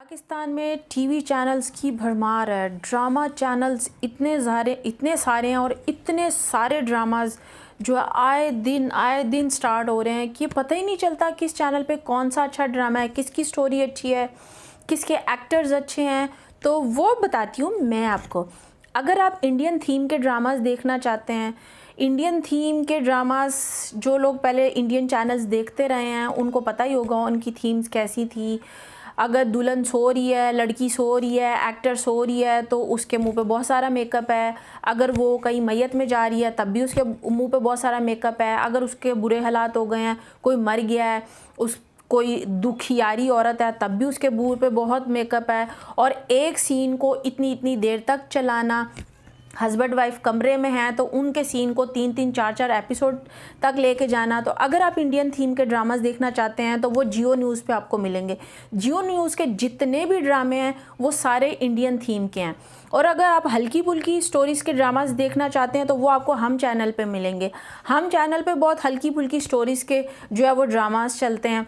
पाकिस्तान में TV channels की भरमार है। ड्रामा चैनल्स इतने सारे हैं और इतने सारे ड्रामाज जो है आए दिन स्टार्ट हो रहे हैं कि पता ही नहीं चलता किस चैनल पे कौन सा अच्छा ड्रामा है, किसकी स्टोरी अच्छी है, किसके एक्टर्स अच्छे हैं। तो वो बताती हूँ मैं आपको। अगर आप इंडियन थीम के ड्रामास देखना चाहते हैं, इंडियन थीम के ड्रामास जो लोग पहले इंडियन चैनल्स देखते रहे हैं उनको पता ही होगा उनकी थीम्स कैसी थी। अगर दुल्हन सो रही है, लड़की सो रही है, एक्टर सो रही है तो उसके मुंह पे बहुत सारा मेकअप है। अगर वो कहीं मैयत में जा रही है तब भी उसके मुंह पे बहुत सारा मेकअप है। अगर उसके बुरे हालात हो गए हैं, कोई मर गया है, कोई दुखियारी औरत है तब भी उसके मुंह पे बहुत मेकअप है। और एक सीन को इतनी देर तक चलाना, हस्बैंड वाइफ कमरे में हैं तो उनके सीन को 3-3 4-4 एपिसोड तक लेके जाना। तो अगर आप इंडियन थीम के ड्रामास देखना चाहते हैं तो वो जियो न्यूज़ पे आपको मिलेंगे। जियो न्यूज़ के जितने भी ड्रामे हैं वो सारे इंडियन थीम के हैं। और अगर आप हल्की फुल्की स्टोरीज़ के ड्रामास देखना चाहते हैं तो वो आपको हम चैनल पे मिलेंगे। हम चैनल पे बहुत हल्की फुल्की स्टोरीज़ के जो है वो ड्रामास चलते हैं,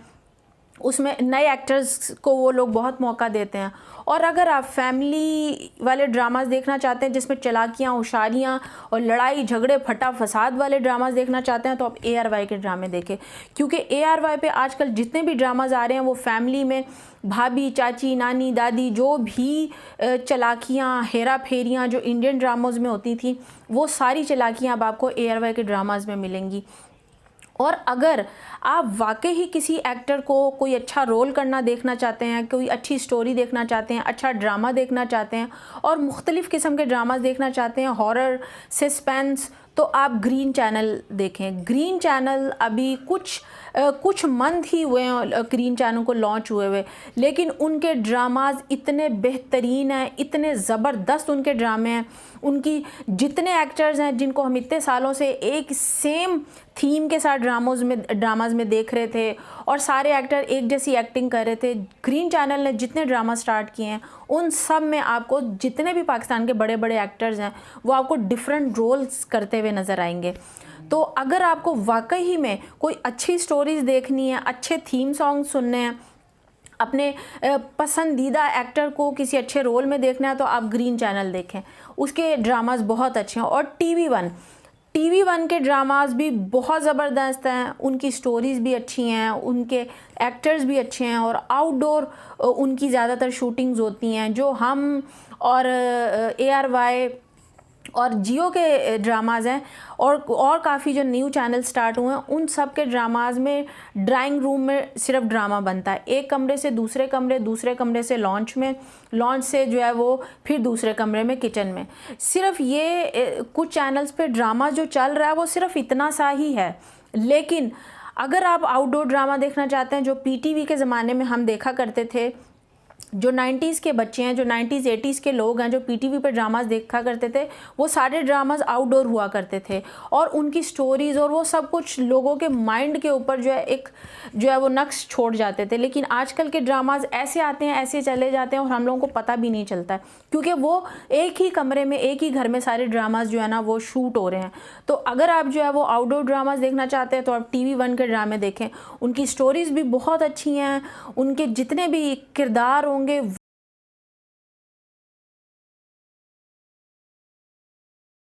उसमें नए एक्टर्स को वो लोग बहुत मौका देते हैं। और अगर आप फैमिली वाले ड्रामास देखना चाहते हैं जिसमें चालाकियाँ, होशियारियाँ और लड़ाई झगड़े फटा फसाद वाले ड्रामास देखना चाहते हैं तो आप ARY के ड्रामे देखें। क्योंकि ARY पे आजकल जितने भी ड्रामास आ रहे हैं वो फैमिली में भाभी, चाची, नानी, दादी जो भी चालाकियाँ, हेरा फेरियाँ जो इंडियन ड्रामास में होती थी वो सारी चालाकियाँ अब आपको ARY के ड्रामास में मिलेंगी। और अगर आप वाकई ही किसी एक्टर को कोई अच्छा रोल करना देखना चाहते हैं, कोई अच्छी स्टोरी देखना चाहते हैं, अच्छा ड्रामा देखना चाहते हैं और मुख्तलिफ़ किस्म के ड्रामास देखना चाहते हैं, हॉरर, सस्पेंस, तो आप ग्रीन चैनल देखें। ग्रीन चैनल अभी कुछ मंथ ही हुए हैं ग्रीन चैनल को लॉन्च हुए, लेकिन उनके ड्रामाज इतने बेहतरीन हैं, इतने ज़बरदस्त उनके ड्रामे हैं। उनकी जितने एक्टर्स हैं जिनको हम इतने सालों से एक सेम थीम के साथ ड्रामाज में देख रहे थे और सारे एक्टर एक जैसी एक्टिंग कर रहे थे। ग्रीन चैनल ने जितने ड्रामा स्टार्ट किए हैं उन सब में आपको जितने भी पाकिस्तान के बड़े बड़े एक्टर्स हैं वो आपको डिफरेंट रोल्स करते हुए नज़र आएंगे। तो अगर आपको वाकई ही में कोई अच्छी स्टोरीज़ देखनी है, अच्छे थीम सॉन्ग सुनने हैं, अपने पसंदीदा एक्टर को किसी अच्छे रोल में देखना है तो आप ग्रीन चैनल देखें। उसके ड्रामास बहुत अच्छे हैं। और TV1 के ड्रामास भी बहुत ज़बरदस्त हैं, उनकी स्टोरीज़ भी अच्छी हैं, उनके एक्टर्स भी अच्छे हैं और आउटडोर उनकी ज़्यादातर शूटिंग्स होती हैं। जो हम और ARY और जियो के ड्रामाज हैं और काफ़ी जो न्यू चैनल स्टार्ट हुए हैं उन सब के ड्रामाज में ड्राइंग रूम में सिर्फ ड्रामा बनता है। एक कमरे से दूसरे कमरे से लॉन्च से जो है वो फिर दूसरे कमरे में किचन में। सिर्फ ये कुछ चैनल्स पे ड्रामा जो चल रहा है वो सिर्फ इतना सा ही है। लेकिन अगर आप आउटडोर ड्रामा देखना चाहते हैं जो PTV के ज़माने में हम देखा करते थे, जो 90s के बच्चे हैं, जो 90s 80s के लोग हैं जो PTV पे ड्रामास देखा करते थे, वो सारे ड्रामास आउटडोर हुआ करते थे और उनकी स्टोरीज़ और वो सब कुछ लोगों के माइंड के ऊपर जो है वो नक्श छोड़ जाते थे। लेकिन आजकल के ड्रामास ऐसे आते हैं, ऐसे चले जाते हैं और हम लोगों को पता भी नहीं चलता है क्योंकि वो एक ही कमरे में, एक ही घर में सारे ड्रामास जो है ना वो शूट हो रहे हैं। तो अगर आप जो है वो आउटडोर ड्रामास देखना चाहते हैं तो आप TV1 के ड्रामे देखें। उनकी स्टोरीज़ भी बहुत अच्छी हैं, उनके जितने भी किरदार होंगे